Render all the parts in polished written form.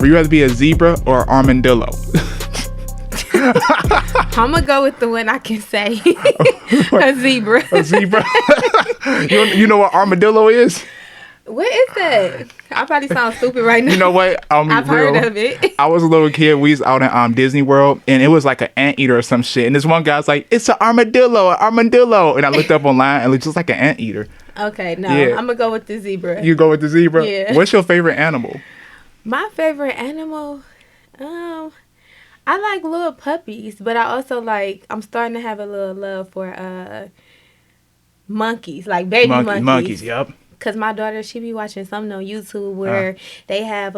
Would you rather be a zebra or an armadillo? I'm gonna go with the one I can say. A zebra. A zebra. You know what armadillo is? What is that? I probably sound stupid right now. You know what? I've heard of it. I was a little kid. We was out in Disney World, and it was like an anteater or some shit. And this one guy's like, "It's an armadillo, an armadillo." And I looked up online, and it looked just like an anteater. Okay, no, Yeah. I'm gonna go with the zebra. You go with the zebra? Yeah. What's your favorite animal? My favorite animal, I like little puppies, but I also I'm starting to have a little love for monkeys, like baby monkeys. Monkeys, yep. Cause my daughter, she be watching something on YouTube where they have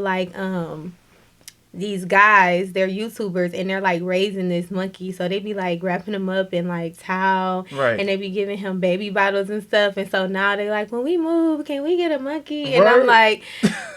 these guys, they're YouTubers, and they're like raising this monkey. So they be like wrapping him up in like towel, right? And they be giving him baby bottles and stuff. And so now they like, when we move, can we get a monkey? And I'm like,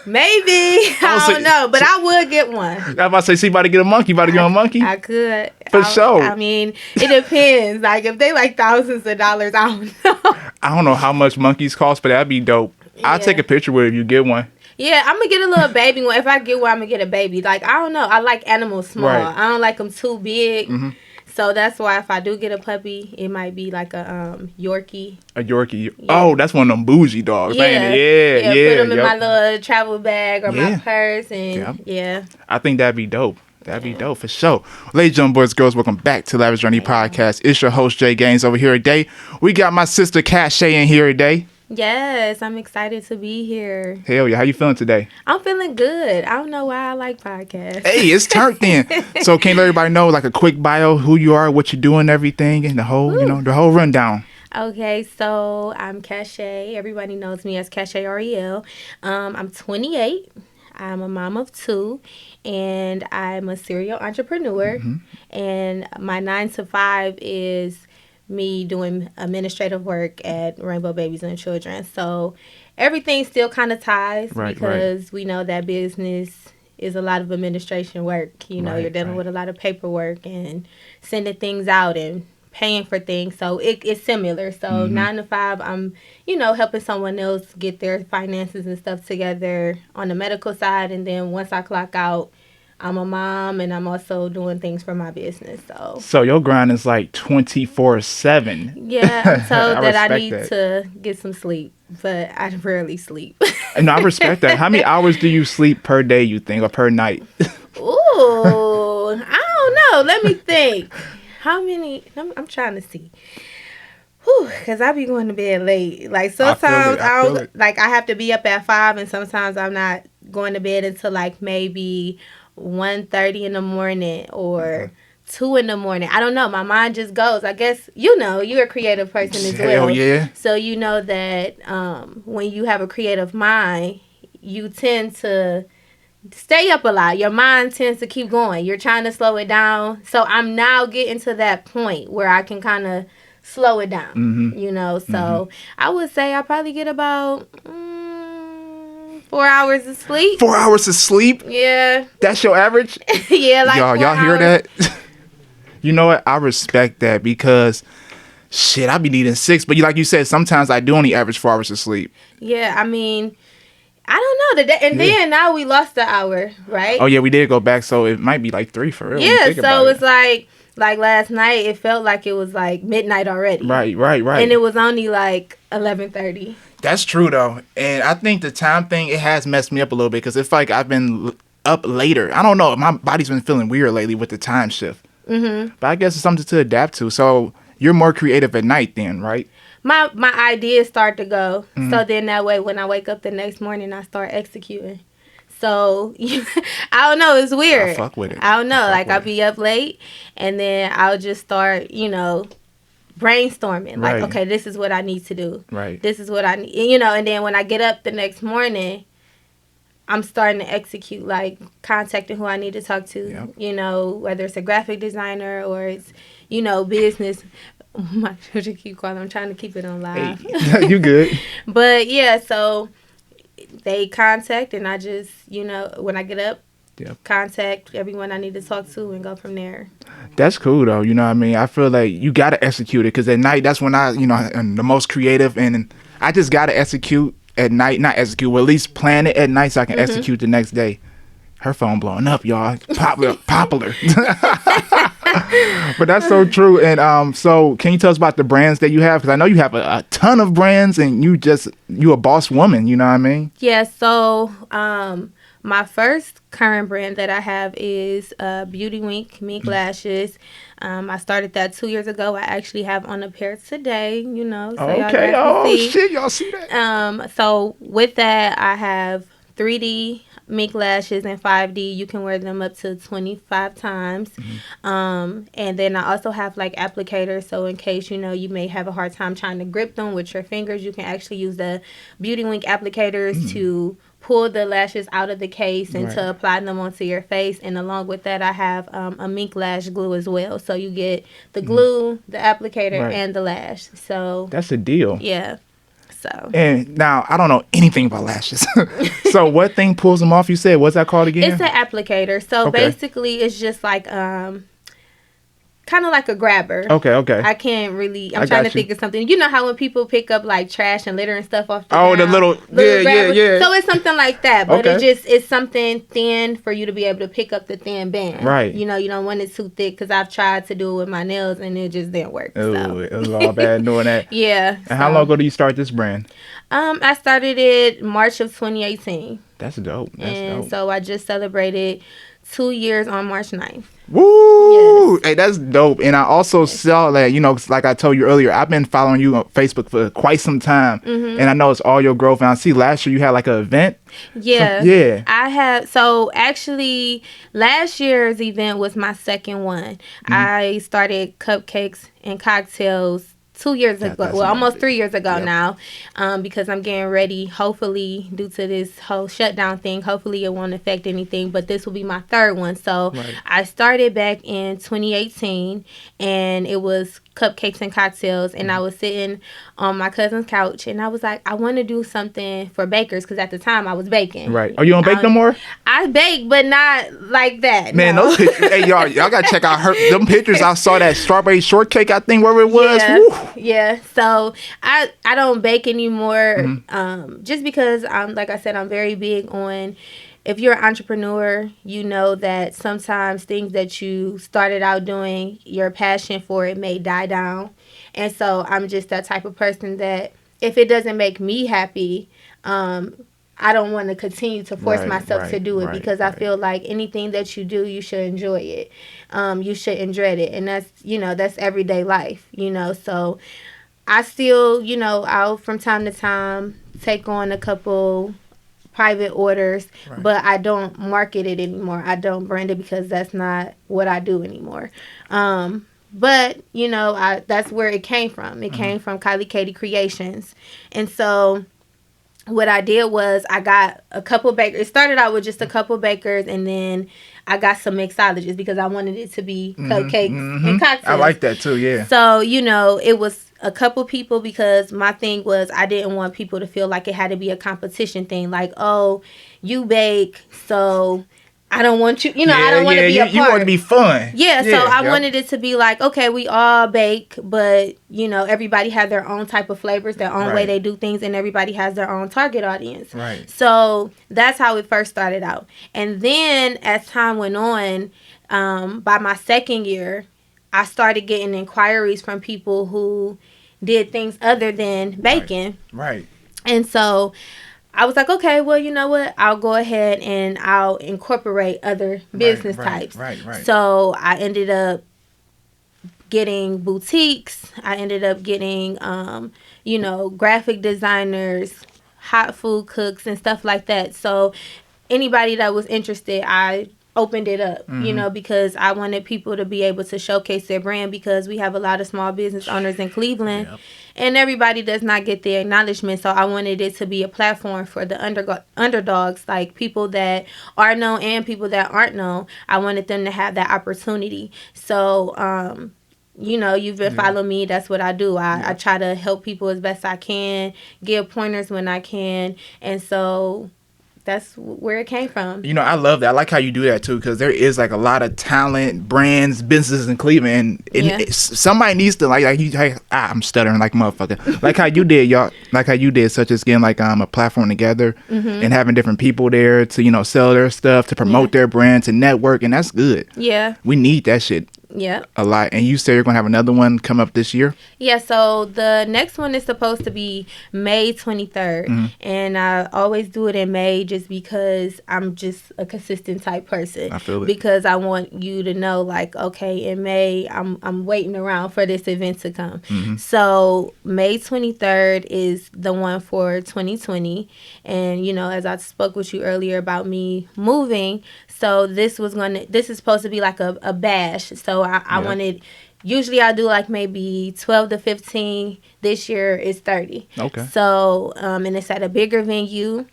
maybe. I don't know, but I would get one. I was about to say, see, about to get a monkey, about to get a monkey. I could for sure. I mean, it depends. Like if they like thousands of dollars, I don't know. I don't know how much monkeys cost, but that'd be dope. I'll take a picture with it if you get one. Yeah, I'm going to get a little baby one. If I get one, I'm going to get a baby. Like, I don't know. I like animals small. Right. I don't like them too big. Mm-hmm. So that's why if I do get a puppy, it might be like a Yorkie. A Yorkie. Yeah. Oh, that's one of them bougie dogs, ain't it? Yeah. Put them in my little travel bag or my purse. And I think that'd be dope. That'd be dope for sure. Ladies and gentlemen, boys and girls, welcome back to Lavish Journey Podcast. It's your host, Jay Gaines, over here today. We got my sister, Cashe, in here today. Yes, I'm excited to be here. Hell yeah. How you feeling today? I'm feeling good. I don't know why I like podcasts. Hey, it's turned then. So can you let everybody know, like a quick bio, who you are, what you're doing, everything, and the whole, the whole rundown. Okay, so I'm Cashe. Everybody knows me as Cashe Arrielle. I'm 28. I'm a mom of 2, and I'm a serial entrepreneur. Mm-hmm. And my 9 to 5 is me doing administrative work at Rainbow Babies and Children. So everything still kind of ties because we know that business is a lot of administration work. You're dealing with a lot of paperwork and sending things out and paying for things. So it's similar. So 9 to 5, I'm, helping someone else get their finances and stuff together on the medical side. And then once I clock out, I'm a mom, and I'm also doing things for my business. So your grind is like 24/7. Yeah, I'm told that I need to get some sleep, but I rarely sleep. No, I respect that. How many hours do you sleep per day, you think, or per night? Ooh, I don't know. Let me think. How many? I'm trying to see. Because I be going to bed late. Like sometimes I have to be up at 5, and sometimes I'm not going to bed until like maybe 1:30 in the morning or 2 in the morning. I don't know. My mind just goes. I guess, you're a creative person as well. Hell yeah. So you know that when you have a creative mind, you tend to stay up a lot. Your mind tends to keep going. You're trying to slow it down. So I'm now getting to that point where I can kind of slow it down, So I would say I probably get about 4 hours of sleep. 4 hours of sleep? Yeah. That's your average? Yeah, like y'all hear that? You know what? I respect that because, shit, I be needing 6. But like you said, sometimes I do only average 4 hours of sleep. Yeah, I mean, I don't know. And then now we lost the hour, right? Oh, yeah, we did go back. So it might be like 3 for real. Yeah, so it's like last night, it felt like it was like midnight already. Right. And it was only like 11:30. That's true, though. And I think the time thing, it has messed me up a little bit because it's like I've been up later. I don't know. My body's been feeling weird lately with the time shift. Mm-hmm. But I guess it's something to adapt to. So you're more creative at night then, right? My ideas start to go. Mm-hmm. So then that way when I wake up the next morning, I start executing. So, I don't know. It's weird. I fuck with it. I don't know. I'll be up late, and then I'll just start, brainstorming. Like, okay, this is what I need to do. Right. This is what I need. And then when I get up the next morning, I'm starting to execute, like contacting who I need to talk to. Yep. Whether it's a graphic designer or it's, business. My children keep calling. I'm trying to keep it on live. Hey, you good. But, yeah, so they contact, and I just, when I get up, contact everyone I need to talk to and go from there. That's cool, though. You know what I mean? I feel like you got to execute it because at night, that's when I'm the most creative, and I just got to execute at night. Not execute, well, at least plan it at night so I can execute the next day. Her phone blowing up, y'all. Popular. But that's so true. And so can you tell us about the brands that you have? Because I know you have a ton of brands, and you a boss woman. You know what I mean? Yeah. So my first current brand that I have is Beauty Wink Mink Lashes. I started that 2 years ago. I actually have on a pair today. You know, so y'all Okay. guys can see. Shit, y'all see that? So with that, I have 3D mink lashes and 5D. You can wear them up to 25 times. And then I also have like applicators. So in case, you know, you may have a hard time trying to grip them with your fingers, you can actually use the Beauty Wink applicators to pull the lashes out of the case and to apply them onto your face. And along with that, I have a mink lash glue as well. So you get the glue, the applicator, and the lash. So that's a deal. Yeah. So. And now I don't know anything about lashes. So what thing pulls them off? You said, what's that called again? It's an applicator. So basically, it's just like kind of like a grabber. Okay. I can't really. I'm trying to think of something. You know how when people pick up like trash and litter and stuff off the ground? The little yeah. So it's something like that, but it's something thin for you to be able to pick up the thin band. Right. You know, you don't want it too thick because I've tried to do it with my nails and it just didn't work. Oh, it was all bad doing that. Yeah. And how long ago did you start this brand? I started it March of 2018. That's dope. So I just celebrated 2 years on March 9th. Woo! Yes. Hey, that's dope. And I also saw that, you know, like I told you earlier, I've been following you on Facebook for quite some time. And I know it's all your growth. And I see last year you had like an event. Yeah. I have. So actually, last year's event was my second one. I started cupcakes and cocktails 2 years ago, almost 3 years ago now, because I'm getting ready, hopefully, due to this whole shutdown thing, hopefully it won't affect anything, but this will be my third one. So I started back in 2018, and it was cupcakes and cocktails, and I was sitting on my cousin's couch, and I was like, I want to do something for bakers, because at the time I was baking. Right. Oh, you don't bake no more? I bake, but not like that. Man, those pictures, hey, y'all got to check out them pictures. I saw that strawberry shortcake, I think, wherever it was. Yeah. So I don't bake anymore, just because, like I said, I'm very big on, if you're an entrepreneur, you know that sometimes things that you started out doing, your passion for it may die down. And so I'm just that type of person that if it doesn't make me happy, I don't want to continue to force myself to do it, because I feel like anything that you do, you should enjoy it. You shouldn't dread it. And that's, you know, that's everyday life, you know. So I still, you know, I'll from time to time take on a couple private orders, but I don't market it anymore. I don't brand it, because that's not what I do anymore. But, you know, that's where it came from. It came from Kylie Katie Creations. And so what I did was I got a couple bakers. It started out with just a couple bakers, and then I got some mixologists because I wanted it to be cupcakes and cocktails. I like that too, yeah. So, you know, it was a couple people, because my thing was I didn't want people to feel like it had to be a competition thing. Like, oh, you bake, so I don't want you, you know, I don't want to be a part. You want to be fun. Yeah, so I wanted it to be like, okay, we all bake, but, you know, everybody has their own type of flavors, their own way they do things, and everybody has their own target audience. Right. So that's how it first started out. And then as time went on, by my second year, I started getting inquiries from people who did things other than baking. Right. And so I was like, okay, well, you know what? I'll go ahead and I'll incorporate other business types. Right. So I ended up getting boutiques. I ended up getting, you know, graphic designers, hot food cooks, and stuff like that. So anybody that was interested, I opened it up, you know, because I wanted people to be able to showcase their brand, because we have a lot of small business owners in Cleveland and everybody does not get the acknowledgement. So I wanted it to be a platform for the underdogs, like people that are known and people that aren't known. I wanted them to have that opportunity. So, you know, you've been following me. That's what I do. I try to help people as best I can, give pointers when I can. And so that's where it came from. You know, I love that. I like how you do that too, because there is like a lot of talent, brands, businesses in Cleveland. And somebody needs to I'm stuttering like a motherfucker. Like how you did, y'all. Like how you did, such as getting like a platform together and having different people there to sell their stuff, to promote their brand, to network, and that's good. Yeah, we need that shit. Yeah. A lot. And you say you're going to have another one come up this year? Yeah, so the next one is supposed to be May 23rd. And I always do it in May just because I'm just a consistent type person. I feel it. Because I want you to know, like, okay, in May, I'm waiting around for this event to come. So May 23rd is the one for 2020. And, as I spoke with you earlier about me moving, so this is supposed to be like a bash. So I wanted, usually I do like maybe 12 to 15. This year is 30. Okay. So, and it's at a bigger venue.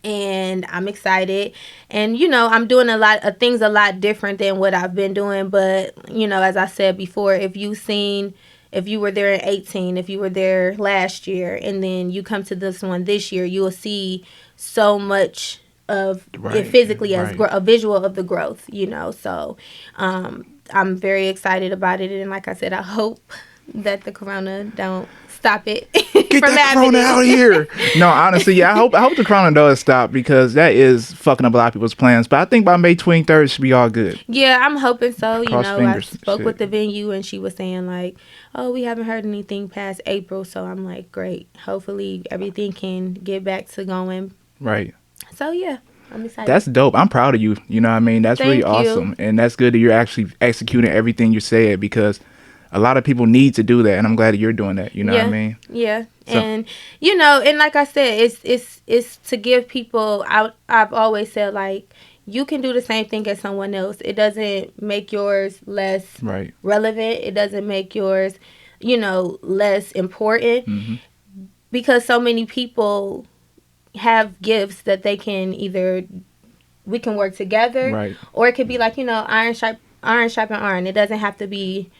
And I'm excited. And, I'm doing a lot of things a lot different than what I've been doing. But, as I said before, if you were there in 18, if you were there last year, and then you come to this one this year, you will see so much of it physically as a visual of the growth, So I'm very excited about it. And like I said, I hope that the corona don't stop it. Get that corona out here. No, honestly, I hope the corona does stop, because that is fucking up a lot of people's plans. But I think by May 23rd it should be all good. Yeah, I'm hoping so. Cross fingers. I spoke with the venue and she was saying like, oh, we haven't heard anything past April. So I'm like, great. Hopefully everything can get back to going. Right. So yeah, I'm excited. That's dope. I'm proud of you. You know what I mean? That's really awesome. And that's good that you're actually executing everything you said, because a lot of people need to do that, and I'm glad that you're doing that. You know what I mean? Yeah. So. And and like I said, it's to give people. I've always said, like, you can do the same thing as someone else. It doesn't make yours less relevant. It doesn't make yours, less important, because so many people have gifts that they can we can work together, or it could be like, iron sharpen iron. It doesn't have to be,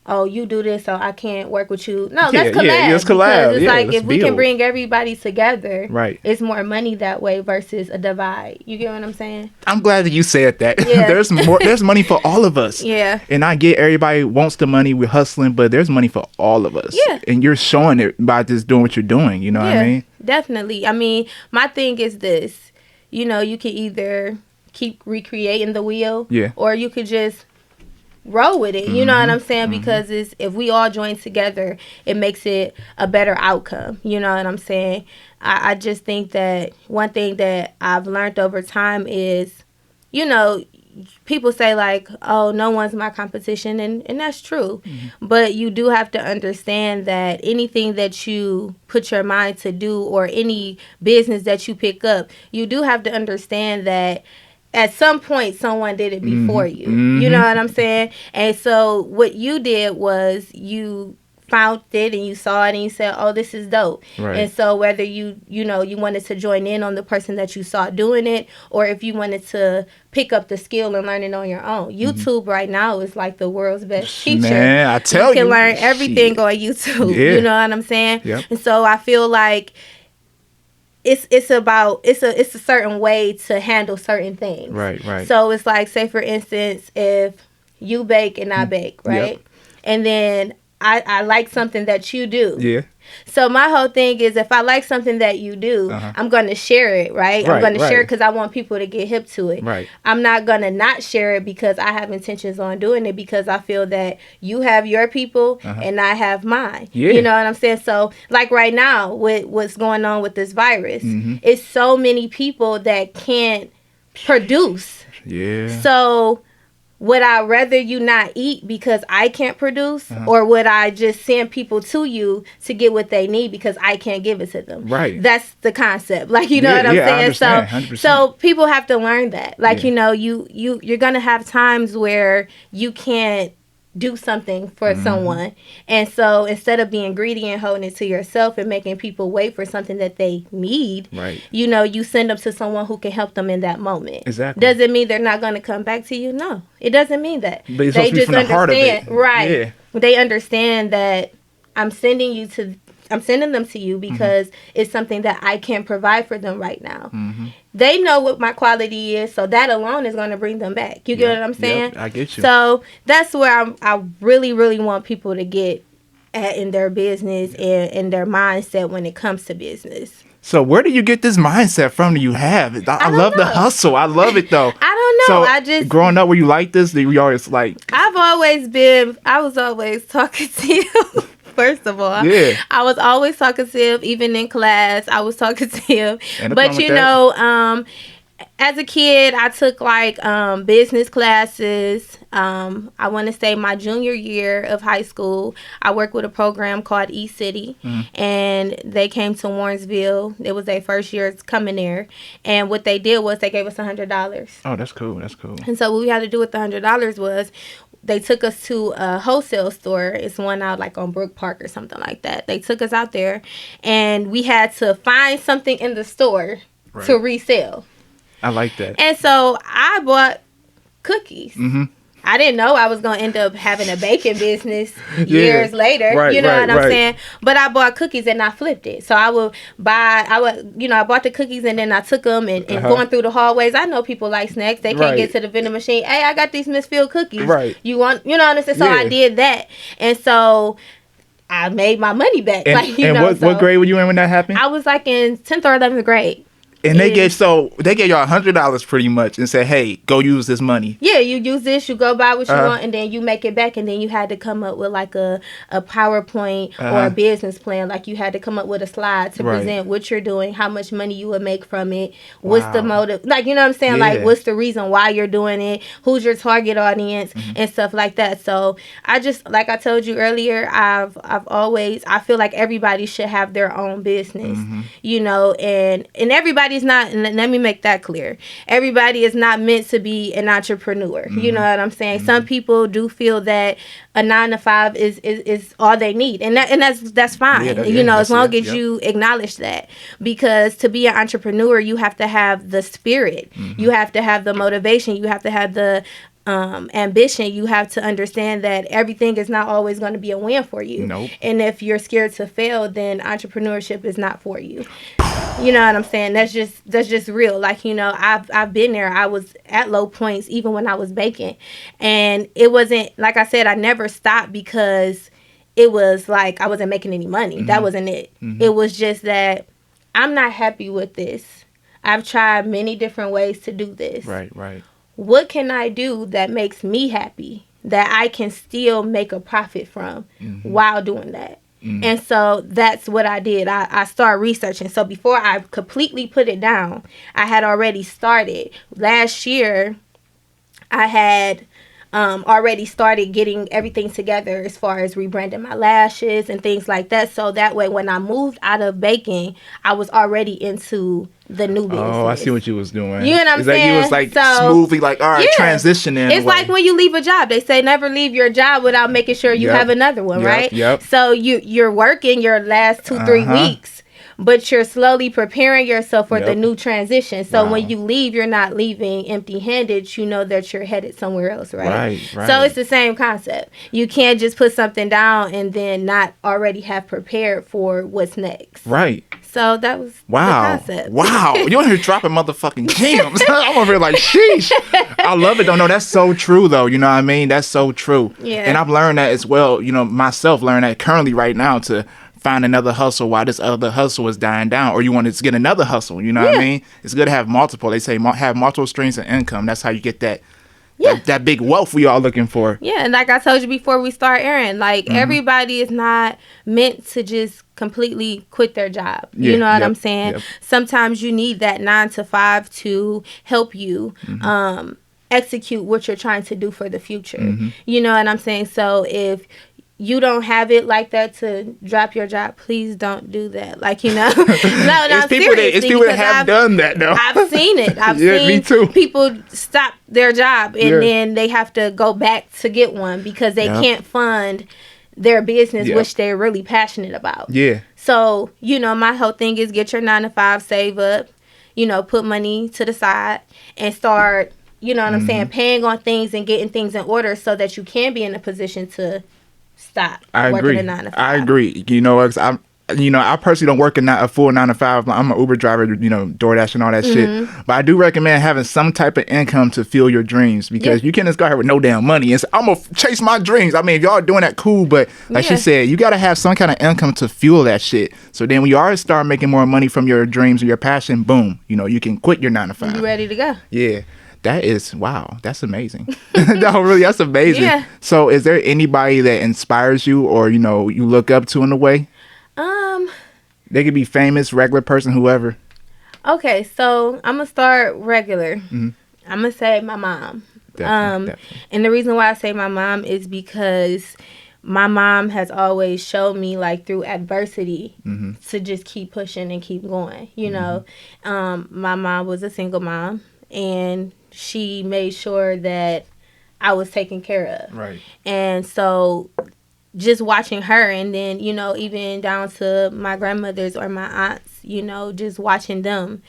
oh, you do this, so I can't work with you. No, let's collab. Yeah, let's collab. It's like if we can bring everybody together, it's more money that way versus a divide. You get what I'm saying? I'm glad that you said that. Yeah. There's money for all of us. Yeah. And I get everybody wants the money, we're hustling, but there's money for all of us. Yeah. And you're showing it by just doing what you're doing. You know what I mean? Definitely. I mean, my thing is this. You can either keep recreating the wheel, or you could just roll with it. You know what I'm saying? Because if we all join together, it makes it a better outcome. You know what I'm saying? I just think that one thing that I've learned over time is, people say like, oh, no one's my competition, and that's true. But you do have to understand that anything that you put your mind to do, or any business that you pick up, you do have to understand that at some point someone did it before you. You know what I'm saying? And so what you did was you found it and you saw it and you said, oh, this is dope. And so whether you wanted to join in on the person that you saw doing it, or if you wanted to pick up the skill and learn it on your own. YouTube right now is like the world's best teacher. Man, I tell you. You can learn everything on YouTube. Yeah. You know what I'm saying? Yep. And so I feel like it's a certain way to handle certain things. Right. So it's like, say for instance, if you bake and I bake, right? Yep. And then I like something that you do. Yeah. So my whole thing is, if I like something that you do, I'm going to share it, right? I'm going to share it because I want people to get hip to it. Right. I'm not going to not share it because I have intentions on doing it, because I feel that you have your people and I have mine. Yeah. You know what I'm saying? So like right now with what's going on with this virus, it's so many people that can't produce. Yeah. So would I rather you not eat because I can't produce, or would I just send people to you to get what they need because I can't give it to them? Right. That's the concept. Like, you know what I'm saying? I understand, 100%. So people have to learn that. Like, you're going to have times where you can't do something for someone. And so instead of being greedy and holding it to yourself and making people wait for something that they need, you send them to someone who can help them in that moment. Exactly. Does it mean they're not going to come back to you? No, it doesn't mean that. But it's supposed to be from the heart of it. Right. Yeah. They understand that I'm sending you to sending them to you because it's something that I can provide for them right now. They know what my quality is, so that alone is going to bring them back. You get what I'm saying? I get you. So that's where I really, really want people to get at in their business and their mindset when it comes to business. So where do you get this mindset from that you have? I love the hustle. I love it though. I don't know. So I just growing up, were you like this? Did you always like? I was always talkative. First of all, I was always talkative. Even in class, I was talkative. But you know, as a kid, I took like business classes. I want to say my junior year of high school, I worked with a program called E-City, and they came to Warrensville. It was their first year coming there, and what they did was they gave us $100. Oh, that's cool. That's cool. And so what we had to do with the $100 was they took us to a wholesale store. It's one out like on Brook Park or something like that. They took us out there, and we had to find something in the store to resell. I like that. And so I bought cookies. I didn't know I was going to end up having a baking business years later. You know what I'm saying? But I bought cookies and I flipped it. So I bought the cookies and then I took them and going through the hallways. I know people like snacks. They can't get to the vending machine. Hey, I got these Miss Field cookies. You want, you know what I'm saying? So I did that. And so I made my money back. And what grade were you in when that happened? I was like in 10th or 11th grade. And they gave y'all $100 pretty much and said, hey, go use this money. Yeah, you use this, you go buy what you want, and then you make it back. And then you had to come up with like a PowerPoint or a business plan. Like you had to come up with a slide to present what you're doing, how much money you would make from it, what's the motive. Like, you know what I'm saying? Like, what's the reason why you're doing it, who's your target audience, and stuff like that. So I just, like I told you earlier, I feel like everybody should have their own business, you know, and everybody is not, and let me make that clear. Everybody is not meant to be an entrepreneur. You know what I'm saying? Some people do feel that a 9-to-5 is all they need, and that's fine. As long as you acknowledge that, because to be an entrepreneur, you have to have the spirit, you have to have the motivation, you have to have the ambition. You have to understand that everything is not always going to be a win for you. And if you're scared to fail, then entrepreneurship is not for you. You know what I'm saying? That's just real. Like, you know, I've been there. I was at low points even when I was baking, and it wasn't, like I said, I never stopped because it was like I wasn't making any money. That wasn't it. It was just that I'm not happy with this. I've tried many different ways to do this. Right. What can I do that makes me happy, that I can still make a profit from while doing that? And so that's what I did. I started researching. So before I completely put it down, I had already started. Last year, I had already started getting everything together as far as rebranding my lashes and things like that. So that way, when I moved out of baking, I was already into the new business. Oh, I see what you was doing. You know what I'm saying? You was like smoothly like, all right, transitioning. It's like when you leave a job. They say never leave your job without making sure you have another one, right? So you're working your last 2-3 weeks, but you're slowly preparing yourself for the new transition. So when you leave, you're not leaving empty-handed. You know that you're headed somewhere else, right? So it's the same concept. You can't just put something down and then not already have prepared for what's next. Right. So that was the concept. Wow. You're here dropping motherfucking gems. I'm over here like, sheesh. I love it though. No, that's so true though. You know what I mean? That's so true. Yeah. And I've learned that as well, you know, myself learned that currently right now to find another hustle while this other hustle is dying down, or you want to get another hustle. You know what I mean? It's good to have multiple. They say have multiple streams of income. That's how you get that that big wealth we all looking for. Yeah, and like I told you before we start airing, like everybody is not meant to just completely quit their job. You know what I'm saying? Sometimes you need that 9-to-5 to help you execute what you're trying to do for the future. You know what I'm saying? So if you don't have it like that to drop your job, please don't do that. Like, you know, it's people that have done that though. I've seen it. I've seen me too. People stop their job and then they have to go back to get one because they can't fund their business, which they're really passionate about. So, you know, my whole thing is get your 9-to-5, save up, you know, put money to the side and start, you know what I'm saying, paying on things and getting things in order so that you can be in a position to stop working a 9-to-5. I agree. You know, I personally don't work a full 9 to 5. I'm an Uber driver, DoorDash and all that shit. But I do recommend having some type of income to fuel your dreams, because you can't just go here with no damn money and say, I'm going to chase my dreams. I mean, if y'all are doing that, cool. But like she said, you got to have some kind of income to fuel that shit. So then when you already start making more money from your dreams and your passion, boom, you can quit your 9 to 5. You ready to go. Yeah. That is, wow, that's amazing. That's amazing. Yeah. So is there anybody that inspires you or, you look up to in a way? They could be famous, regular person, whoever. Okay, so I'm going to start regular. I'm going to say my mom. Definitely. And the reason why I say my mom is because my mom has always showed me, like, through adversity to just keep pushing and keep going, My mom was a single mom, and she made sure that I was taken care of. Right. And so just watching her, and then, even down to my grandmothers or my aunts, just watching them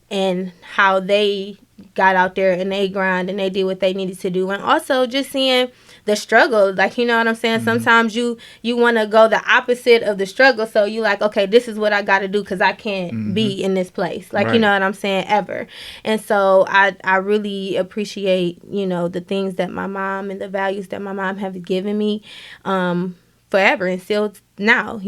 and how they got out there and they grind and they did what they needed to do. And also just seeing the struggle, like, you know what I'm saying? Sometimes you want to go the opposite of the struggle. So you like, okay, this is what I got to do because I can't be in this place. Like, you know what I'm saying? Ever. And so I really appreciate, the things that my mom and the values that my mom have given me forever and still now,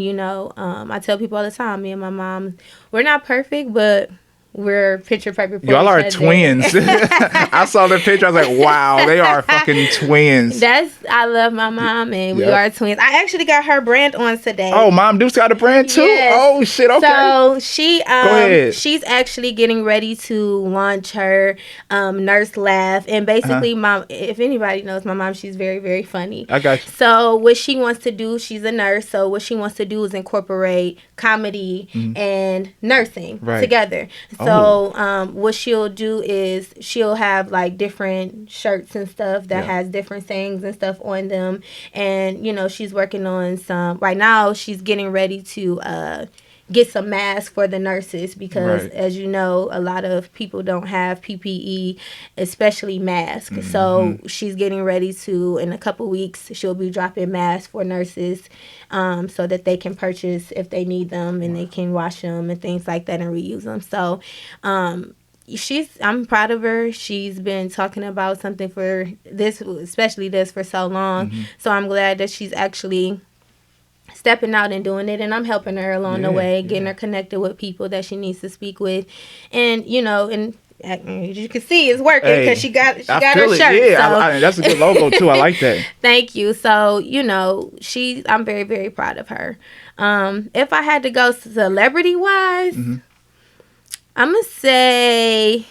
I tell people all the time, me and my mom, we're not perfect, but we're picture perfect. Y'all are twins. I saw the picture. I was like, wow, they are fucking twins. I love my mom, and we are twins. I actually got her brand on today. Oh, Mom Deuce got a brand too? Yes. Oh, shit, okay. So she's actually getting ready to launch her nurse laugh. And basically, Mom, if anybody knows my mom, she's very, very funny. I got you. So what she wants to do, she's a nurse. So what she wants to do is incorporate comedy and nursing together. So what she'll do is she'll have like different shirts and stuff that has different sayings and stuff on them. And, she's working on some, right now she's getting ready to get some masks for the nurses because, as you know, a lot of people don't have PPE, especially masks. So she's getting ready to, in a couple weeks, she'll be dropping masks for nurses so that they can purchase if they need them and they can wash them and things like that and reuse them. So I'm proud of her. She's been talking about something for this, especially this, for so long. So I'm glad that she's actually stepping out and doing it, and I'm helping her along the way, getting her connected with people that she needs to speak with, and and as you can see, it's working because she got her shirt. Yeah, so. That's a good logo too. I like that. Thank you. So I'm very, very proud of her. If I had to go celebrity wise, I'm gonna say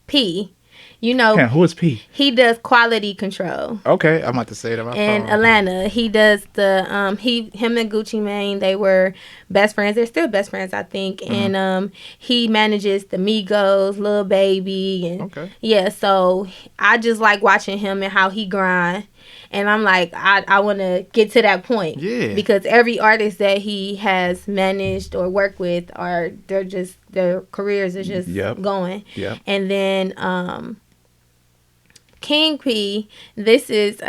P. Who is P? He does quality control. Okay, I'm about to say that. In Atlanta, he does the him and Gucci Mane, they were best friends. They're still best friends, I think. And he manages the Migos, Lil Baby, and so I just like watching him and how he grind. And I'm like, I want to get to that point. Yeah. Because every artist that he has managed or worked with, their careers are just going. Yeah. And then King P, this is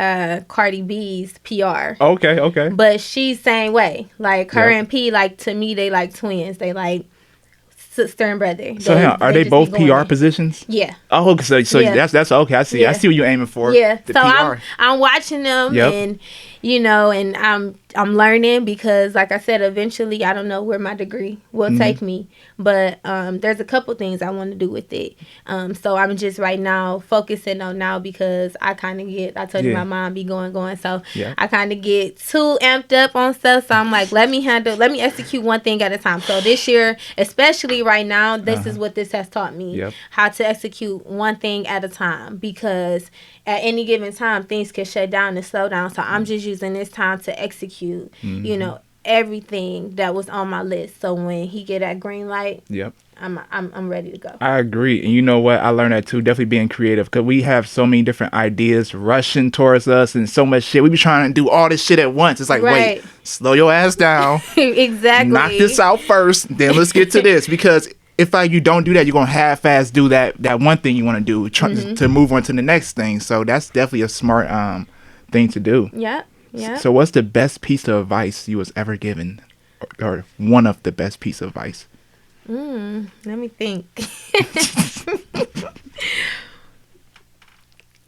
Cardi B's PR. Okay. But she's same way. Like her and P, like to me, they like twins. They like sister and brother. So are they both PR positions? Yeah. Oh, so that's okay. I see. I see what you're aiming for. Yeah. The so PR. I'm watching them and and I'm learning because, like I said, eventually I don't know where my degree will take me, but there's a couple things I want to do with it. So I'm just right now focusing on now because I kind of I told you my mom be going. So I kind of get too amped up on stuff. So I'm like, let me execute one thing at a time. So this year, especially right now, this is what this has taught me, how to execute one thing at a time, because at any given time, things can shut down and slow down. So I'm just using this time to execute, everything that was on my list. So when he get that green light, I'm ready to go. I agree. And you know what? I learned that too. Definitely being creative, because we have so many different ideas rushing towards us and so much shit. We be trying to do all this shit at once. It's like, wait, slow your ass down. Exactly. Knock this out first, then let's get to this. Because if you don't do that, you're going to half-ass do that one thing you want to do to move on to the next thing. So that's definitely a smart thing to do. Yeah. So what's the best piece of advice you was ever given? or one of the best piece of advice? Let me think.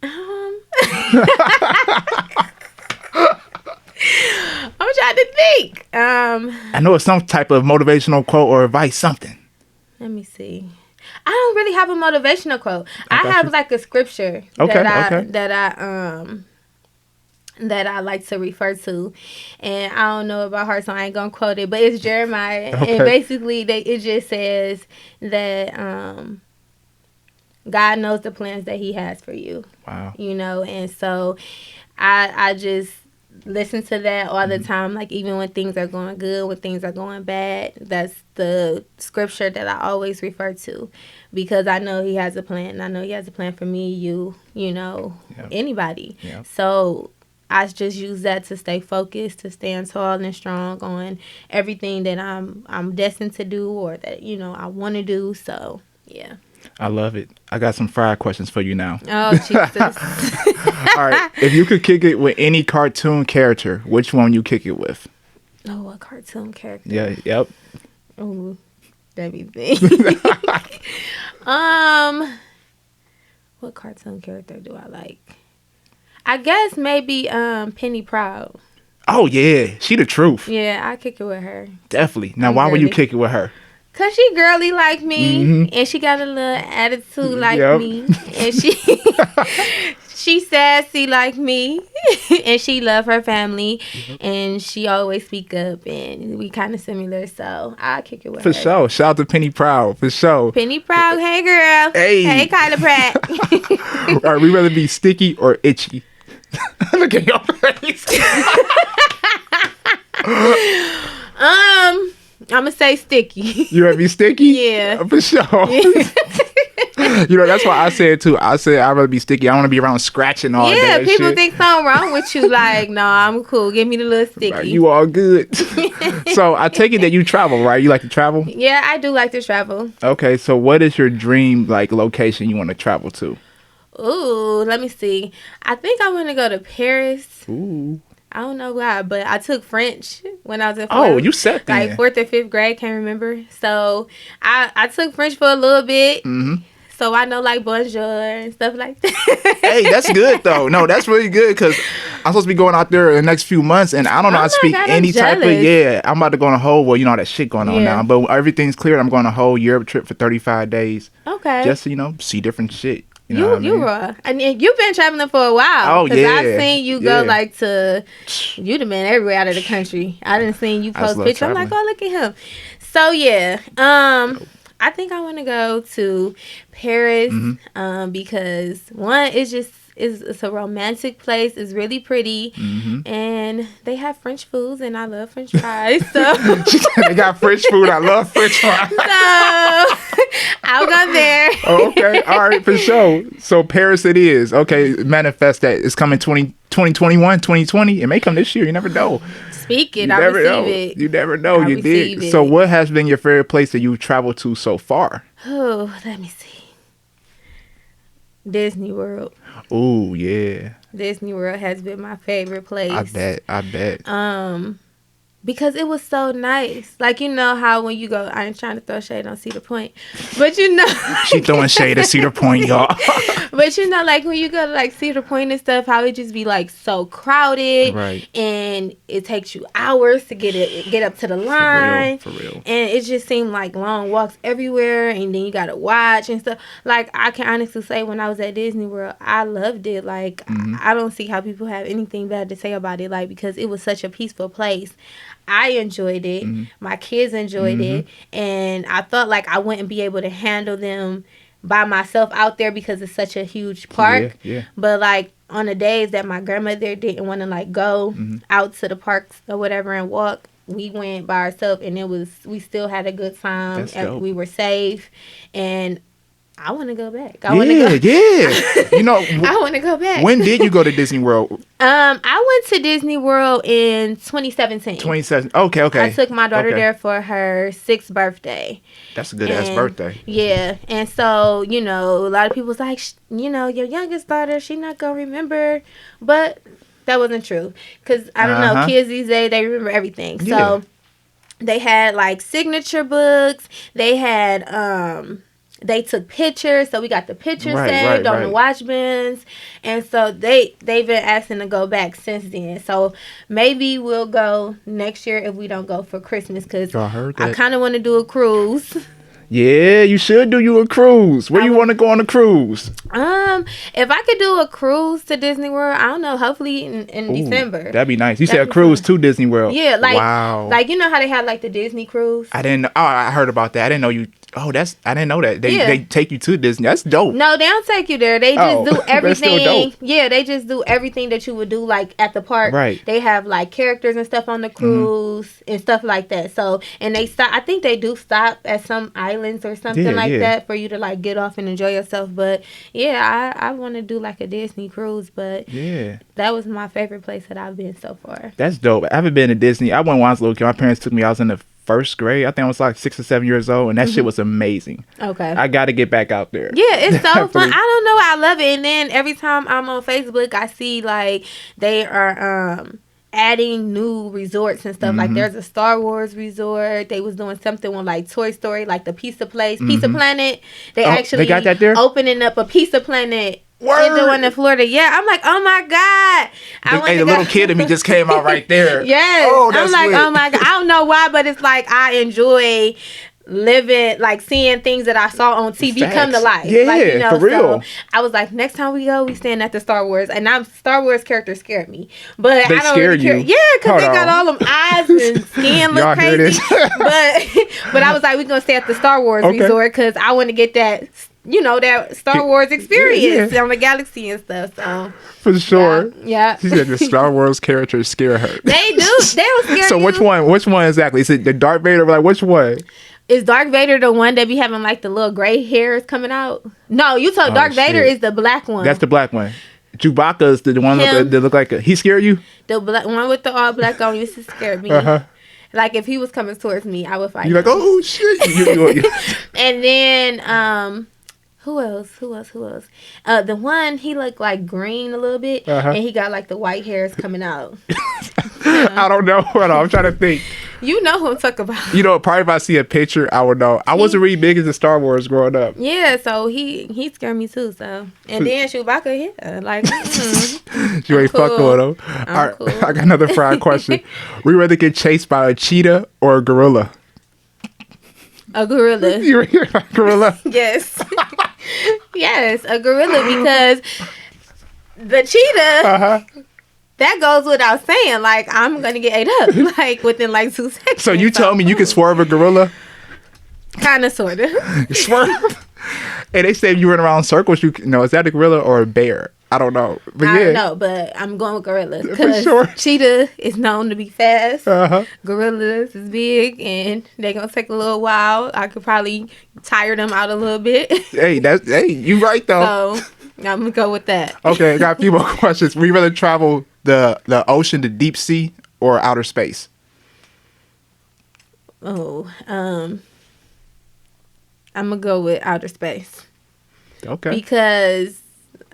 I'm trying to think. I know it's some type of motivational quote or advice, something. Let me see. I don't really have a motivational quote. I have like a scripture that I like to refer to, and I don't know about heart, so I ain't gonna quote it. But it's Jeremiah, and basically it just says that God knows the plans that He has for you. Wow. You know, and so I just listen to that all the time. Like even when things are going good, when things are going bad, that's the scripture that I always refer to, because I know He has a plan. I know He has a plan for me, you know, anybody. Yep. So I just use that to stay focused, to stand tall and strong on everything that I'm destined to do, or that, you know, I want to do. So yeah. I love it. I got some fried questions for you now. Oh, Jesus. All right. If you could kick it with any cartoon character, which one you kick it with? Oh, a cartoon character. Yeah. Yep. Oh, let me think. What cartoon character do I like? I guess maybe Penny Proud. Oh, yeah. She the truth. Yeah, I kick it with her. Definitely. Now, why would you kick it with her? Cause she girly like me, and she got a little attitude like me, and she sassy like me, and she love her family, and she always speak up, and we kind of similar, so I kick it with her. For sure. Shout out to Penny Proud. For sure. Penny Proud, hey girl. Hey Kyla Pratt. All right, we rather be sticky or itchy? Look at your face. I'm gonna say sticky. You rather be sticky? Yeah. For sure. Yeah. You know, that's why I said too. I said I'd rather be sticky. I don't want to be around scratching all day. Yeah, people shit. think something wrong with you. Like, no, I'm cool. Give me the little sticky. Right, you all good. So I take it that you travel, right? You like to travel? Yeah, I do like to travel. Okay, so what is your dream like location you want to travel to? Ooh, let me see. I think I want to go to Paris. Ooh. I don't know why, but I took French when I was in Oh, you said that. like 4th or 5th grade, can't remember. So I took French for a little bit. Mm-hmm. So I know like bonjour and stuff like that. Hey, that's good though. No, that's really good because I'm supposed to be going out there in the next few months, and I don't know how to speak any type of. Yeah, I'm about to go on a whole. Well, you know all that shit going on now, but everything's clear. I'm going on a whole Europe trip for 35 days. Okay. Just to, see different shit. You know what I mean? Raw. I mean, you've been traveling for a while. Oh, yeah. I've seen you go like to, you'd have been everywhere out of the country. I didn't see you post pictures. I'm like, oh, look at him. So, yeah. I think I want to go to Paris because, one, it's a romantic place. It's really pretty. And they have French foods, and I love French fries. So they got French food. I love French fries. So I'll go there. Okay. All right. For sure. So Paris it is. Okay. Manifest that. It's coming 2021, 2020. It may come this year. You never know. Speak it. I receive it. You never know. You did. So what has been your favorite place that you've traveled to so far? Oh, let me see. Disney World. Oh, yeah. Disney World has been my favorite place. I bet. Because it was so nice. Like, you know how when you go, I ain't trying to throw shade on Cedar Point, but you know. She throwing shade at Cedar Point, y'all. But you know, like when you go to like Cedar Point and stuff, how it just be like so crowded. Right. And it takes you hours to get up to the line. For real. And it just seemed like long walks everywhere. And then you got to watch and stuff. Like, I can honestly say when I was at Disney World, I loved it. Like, I don't see how people have anything bad to say about it. Like, because it was such a peaceful place. I enjoyed it. My kids enjoyed it. And I felt like I wouldn't be able to handle them by myself out there because it's such a huge park. Yeah. But like on the days that my grandmother didn't want to like go out to the parks or whatever and walk, we went by ourselves, and we still had a good time. That's dope. We were safe, and I want to go back. Yeah. You know, I want to go back. When did you go to Disney World? I went to Disney World in 2017. 2017. Okay. I took my daughter there for her 6th birthday. That's a good ass birthday. Yeah. And so, you know, a lot of people was like, your youngest daughter, she not going to remember. But that wasn't true. Because, I don't know, kids these days, they remember everything. So, They had like signature books. They had they took pictures, so we got the pictures saved on the watch bands, and so they've been asking to go back since then. So maybe we'll go next year if we don't go for Christmas, because I kind of want to do a cruise. Yeah, you should do you a cruise. Where you want to go on a cruise? If I could do a cruise to Disney World, I don't know, hopefully in December. That'd be nice. You said a cruise to Disney World. Yeah, like, wow. Like, you know how they have like the Disney cruise? I didn't know. Oh, I heard about that. I didn't know you. Oh, I didn't know that. They take you to Disney. That's dope. No, they don't take you there. They just do everything. That's still dope. Yeah, they just do everything that you would do like at the park. Right. They have like characters and stuff on the cruise and stuff like that. So, and they stop. I think they do stop at some islands or something that for you to like get off and enjoy yourself. But yeah, I want to do like a Disney cruise. But yeah, that was my favorite place that I've been so far. That's dope. I haven't been to Disney. I went when I was a little kid. My parents took me. I was in the first grade. I think I was like 6 or 7 years old, and that shit was amazing. Okay, I got to get back out there. Yeah, it's so fun. I don't know, I love it. And then every time I'm on Facebook, I see like they are adding new resorts and stuff. Like there's a Star Wars resort. They was doing something with like Toy Story, like the Pizza Place, Pizza Planet. They got that there, opening up a Pizza Planet. Word. The one in Florida. Yeah, I'm like, oh my God. The little kid in me just came out right there. Yes. Oh, that's I'm like, oh my God. I don't know why, but it's like I enjoy living, like seeing things that I saw on TV come to life. Yeah, like, you know, for real. So I was like, next time we go, we stand at the Star Wars. And Star Wars characters scared me. But they I don't scared really care. you? Yeah, because they got all them eyes and skin look crazy. but I was like, we're going to stay at the Star Wars resort because I want to get that, you know, that Star Wars experience on the galaxy and stuff. So for sure. Yeah. She said the Star Wars characters scare her. They do. They don't scare So you. which one exactly? Is it the Darth Vader? Like which one? Is Darth Vader the one that be having like the little gray hairs coming out? No, you told Darth Vader is the black one. That's the black one. Chewbacca is the one that look like he scared you? The black one with the all black on used to scare me. Like if he was coming towards me, I would fight him. You're like, oh shit. And then who else? The one, he looked like green a little bit, and he got like the white hairs coming out. I don't know. I'm trying to think. You know who I'm talking about. You know, probably if I see a picture, I would know. I wasn't really big into Star Wars growing up. Yeah, so he scared me too. So and then Chewbacca, like you ain't fucking with him. All right, cool. I got another fried question. Would you rather get chased by a cheetah or a gorilla? A gorilla. You were here about gorilla? Yes. Yes, a gorilla, because the cheetah, that goes without saying. Like, I'm going to get ate up, like, within, like, 2 seconds. So you told me you can swerve a gorilla? Kind of, sort of. Swerve? And they say if you run around in circles, is that a gorilla or a bear? I don't know. But I don't know, but I'm going with gorilla. Because sure. cheetah is known to be fast. Gorillas is big, and they're going to take a little while. I could probably tire them out a little bit. Hey, you right, though. So, I'm going to go with that. Okay, I got a few more questions. Would you rather travel the ocean, the deep sea, or outer space? Oh, I'm going to go with outer space. Okay. Because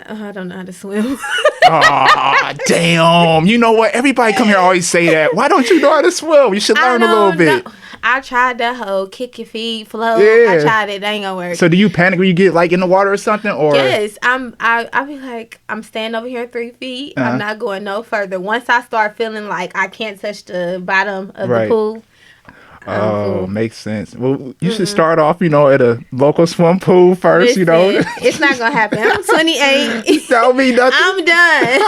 I don't know how to swim. Aw, damn. You know what? Everybody come here always say that. Why don't you know how to swim? You should learn a little bit. I tried that whole kick your feet, float. Yeah. I tried it. That ain't gonna work. So do you panic when you get like in the water or something? Or yes, I be like, I'm standing over here 3 feet. I'm not going no further. Once I start feeling like I can't touch the bottom of the pool. Oh, makes sense. Well, you should start off, at a local swim pool first, Listen, It's not going to happen. I'm 28. That'll be nothing. I'm done.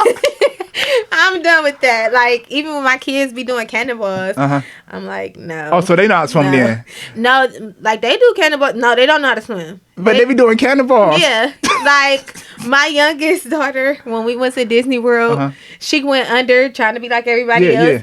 I'm done with that. Like, even when my kids be doing cannonballs, I'm like, no. Oh, so they know how to swim then? No, like they do cannonballs. No, they don't know how to swim. But they be doing cannonballs. Yeah. Like, my youngest daughter, when we went to Disney World, she went under trying to be like everybody else. Yeah.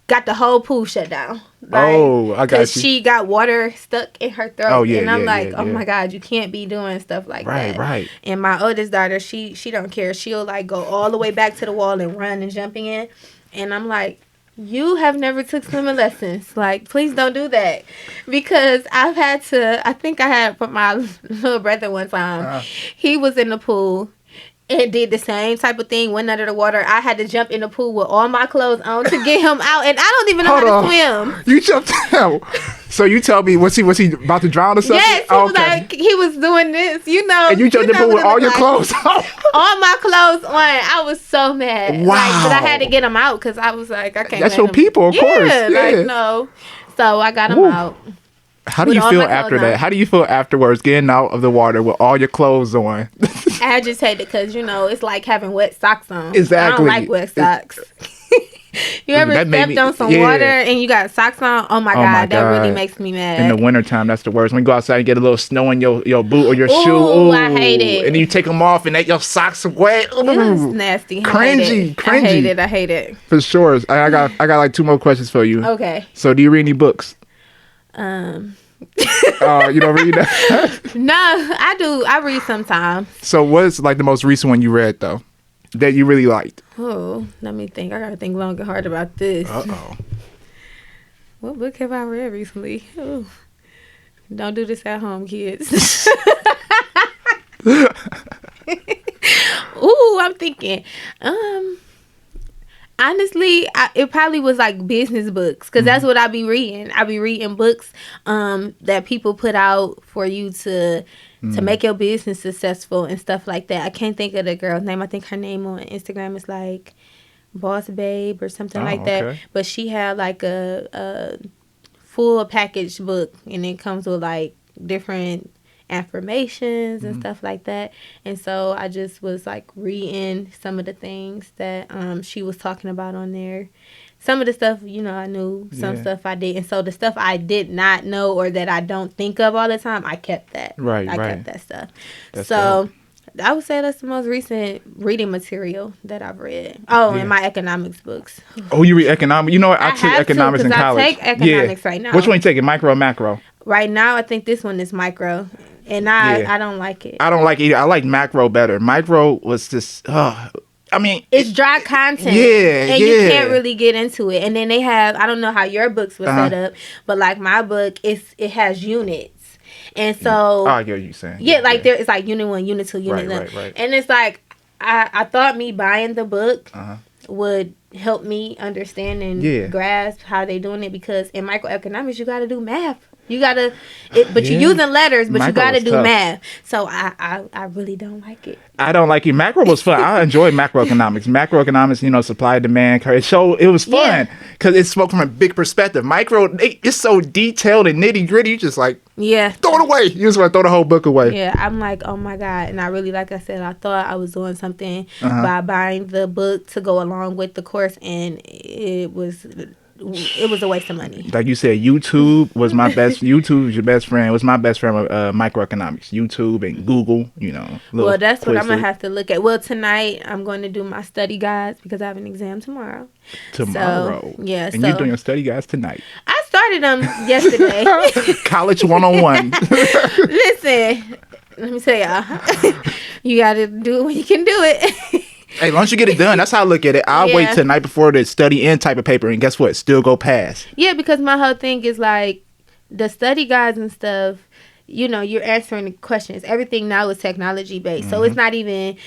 Got the whole pool shut down. Like, I got you. Because she got water stuck in her throat. And I'm oh my God, you can't be doing stuff like that. Right. And my oldest daughter, she don't care. She'll like go all the way back to the wall and run and jumping in. And I'm like, you have never took swimming lessons. Like, please don't do that. Because I think I had for my little brother one time. He was in the pool. and did the same type of thing, went under the water. I had to jump in the pool with all my clothes on to get him out, and I don't even know how to swim. You jumped out. So you tell me, was he about to drown or something? Yes, he was like, he was doing this, you know. And you jumped in the pool with all your clothes on. All my clothes on. I was so mad. Wow. Like, but I had to get him out because I was like, I can't. That's your people, of course. Yeah. Like, no. So I got him out. How do you feel after that? How do you feel afterwards getting out of the water with all your clothes on? I just hate it because, it's like having wet socks on. Exactly. I don't like wet socks. You ever stepped on some water and you got socks on? Oh my God, that really makes me mad. In the wintertime, that's the worst. When you go outside and get a little snow in your boot or your shoe. Ooh, I hate it. And you take them off and your socks are wet. Ooh. It's nasty. Cringy. I hate it. For sure. I got like 2 more questions for you. Okay. So do you read any books? You don't read that? No, I do. I read sometimes. So what's like the most recent one you read though that you really liked? Oh, let me think. I gotta think long and hard about this. What book have I read recently? Ooh. Don't do this at home, kids. Ooh, I'm thinking. Honestly, it probably was like business books because that's what I be reading. I be reading books that people put out for you to make your business successful and stuff like that. I can't think of the girl's name. I think her name on Instagram is like Boss Babe or something like that. But she had like a full package book, and it comes with like different affirmations and stuff like that. And so I just was like reading some of the things that she was talking about on there. Some of the stuff, I knew. Some stuff I did. And so the stuff I did not know or that I don't think of all the time, I kept that. I kept that stuff. That's so dope. I would say that's the most recent reading material that I've read. And my economics books. Oh, you read economics? You know what? I took economics in college. I take economics right now. Which one you taking? Micro or macro? Right now, I think this one is micro. And I don't like it. I don't like it either. I like macro better. Micro was just, it's dry content. Yeah, and you can't really get into it. And then they have, I don't know how your books were set up, but like my book, it has units. And so. I get what you're saying. Yeah, there it's like unit 1, unit 2, unit 3. Right. And it's like, I thought me buying the book would help me understand and grasp how they doing it, because in microeconomics, you got to do math. You gotta, you're using letters, but you gotta do math. So I really don't like it. I don't like it. Macro was fun. I enjoyed macroeconomics. Macroeconomics, supply demand. It was fun because it spoke from a big perspective. Micro, it's so detailed and nitty gritty. You just like throw it away. You just want to throw the whole book away. Yeah, I'm like, oh my God. And I really, like I said, I thought I was doing something by buying the book to go along with the course, and it was a waste of money. Like you said, YouTube was my best. YouTube is your best friend. It was my best friend with microeconomics. YouTube and Google, Well, that's what I'm going to have to look at. Well, tonight I'm going to do my study guides because I have an exam tomorrow. Tomorrow? So, yeah. And you're doing your study guides tonight? I started them yesterday. College 101. Listen, let me tell y'all. You got to do it when you can do it. Hey, once you get it done, that's how I look at it. I'll wait till the night before to study and type of paper, and guess what? Still go past. Yeah, because my whole thing is like the study guides and stuff. You're answering the questions. Everything now is technology based, so it's not even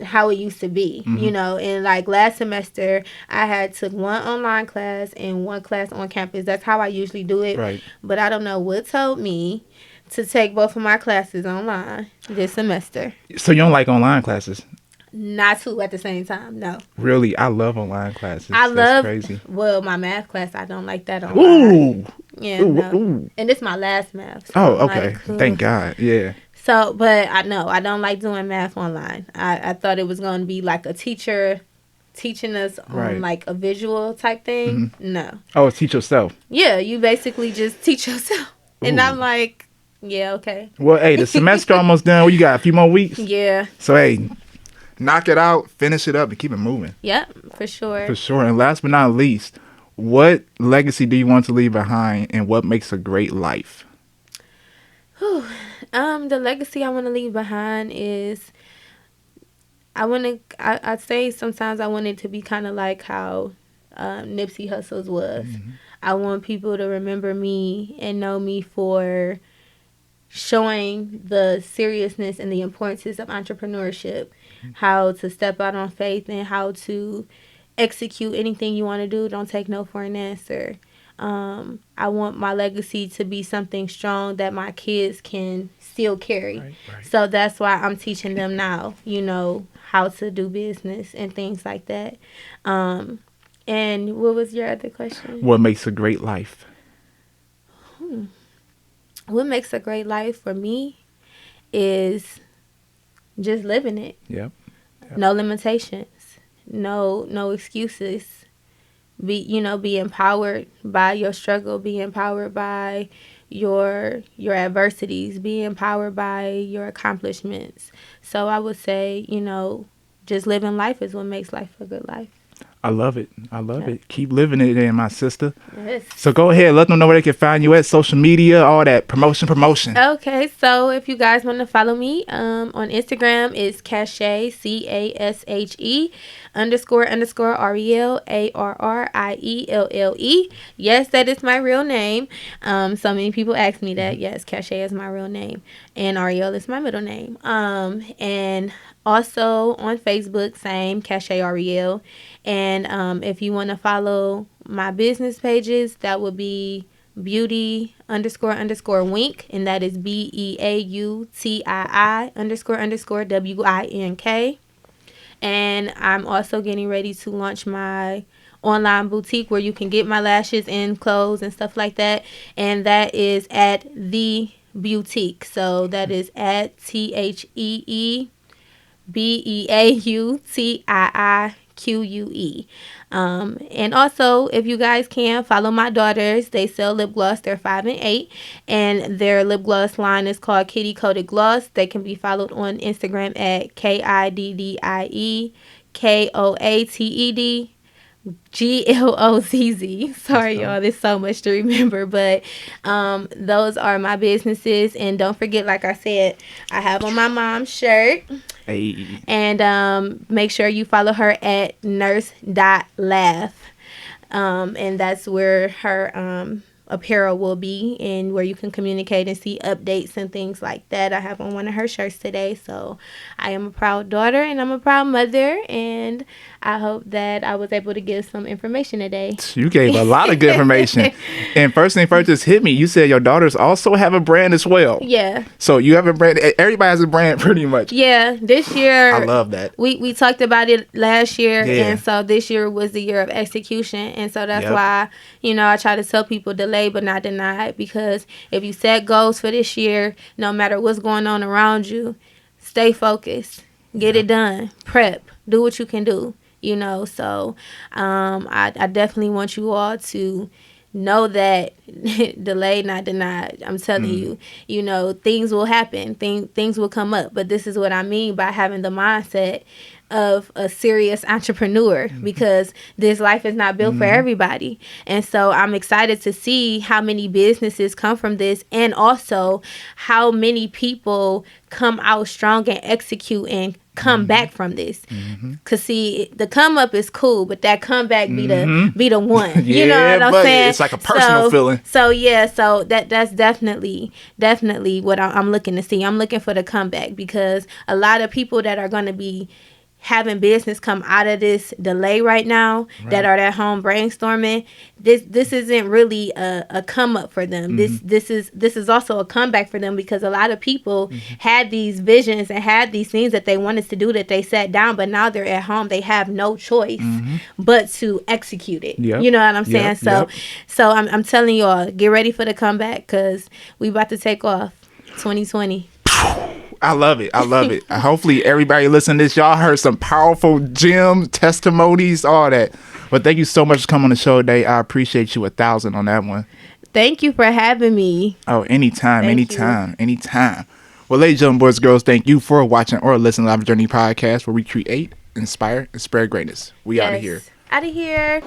how it used to be. And like last semester, I took 1 online class and 1 class on campus. That's how I usually do it. Right. But I don't know what told me to take both of my classes online this semester. So you don't like online classes? Not 2 at the same time, no. Really? I love online classes. That's crazy. Well, my math class, I don't like that online. Ooh. Yeah, no. Ooh. And it's my last math. So okay. Thank God. Yeah. So, but I don't like doing math online. I thought it was going to be like a teacher teaching us on like a visual type thing. No. Oh, teach yourself. Yeah, you basically just teach yourself. And I'm like, yeah, okay. Well, hey, the semester almost done. What you got? A few more weeks? Yeah. So, hey, knock it out, finish it up, and keep it moving. Yep, for sure. For sure. And last but not least, what legacy do you want to leave behind, and what makes a great life? The legacy I want to leave behind is I'd say sometimes I want it to be kind of like how Nipsey Hussle's was. I want people to remember me and know me for showing the seriousness and the importance of entrepreneurship how to step out on faith, and how to execute anything you want to do. Don't take no for an answer. I want my legacy to be something strong that my kids can still carry. Right. So that's why I'm teaching them now, how to do business and things like that. And what was your other question? What makes a great life? What makes a great life for me is just living it. Yep. No limitations, no excuses. Be empowered by your struggle, be empowered by your adversities, be empowered by your accomplishments. So I would say, just living life is what makes life a good life. I love it. It. Keep living it in, my sister. Yes. So go ahead. Let them know where they can find you at social media, all that promotion. Okay, so if you guys want to follow me on Instagram, it's Cashe, CASHE _ Arrielle, ARRIELLE. Yes, that is my real name. So many people ask me that. Yes, Cashe is my real name, and Arrielle is my middle name. And also on Facebook, same, Cashe Arrielle. And if you want to follow my business pages, that would be beauty _ wink, and that is BEAUTII _ WINK. And I'm also getting ready to launch my online boutique where you can get my lashes and clothes and stuff like that, and that is at The Boutique. So that is at TheBeauTiiQue. And also, if you guys can, follow my daughters. They sell lip gloss. They're 5 and 8, and their lip gloss line is called Kitty Coated Gloss. They can be followed on Instagram at KIDDIEKOATED GLOZZ. Sorry, y'all. There's so much to remember, but those are my businesses. And don't forget, like I said, I have on my mom's shirt. Hey. And make sure you follow her at nurse.laugh. And that's where her apparel will be, and where you can communicate and see updates and things like that. I have on one of her shirts today. So I am a proud daughter and I'm a proud mother, and I hope that I was able to give some information today. You gave a lot of good information. And first thing first, just hit me. You said your daughters also have a brand as well. Yeah. So you have a brand. Everybody has a brand pretty much. Yeah. This year. I love that. We talked about it last year. Yeah. And so this year was the year of execution. And so that's why, I try to tell people delay but not deny, because if you set goals for this year, no matter what's going on around you, stay focused. Get it done. Prep. Do what you can do. So I definitely want you all to know that delayed, not denied. I'm telling you, things will happen. Things will come up. But this is what I mean by having the mindset of a serious entrepreneur, because this life is not built for everybody. And so I'm excited to see how many businesses come from this, and also how many people come out strong and execute and come back from this. Cause see, the come up is cool, but that comeback be the one. You know what I'm saying? It's like a personal feeling. So that's definitely what I'm looking to see. I'm looking for the comeback, because a lot of people that are going to be having business come out of this delay right now, that are at home brainstorming, this isn't really a come up for them. This is also a comeback for them, because a lot of people had these visions and had these things that they wanted to do, that they sat down, but now they're at home. They have no choice but to execute it. You know what I'm saying? So I'm telling y'all, get ready for the comeback, because we about to take off 2020. I love it. Hopefully everybody listening to this, y'all heard some powerful gems, testimonies, all that. But thank you so much for coming on the show today. I appreciate you 1,000 on that one. Thank you for having me. Oh, anytime. Well, ladies, gentlemen, boys, girls, thank you for watching or listening to Lavish Journey podcast, where we create, inspire, and spread greatness. We out of here. Out of here.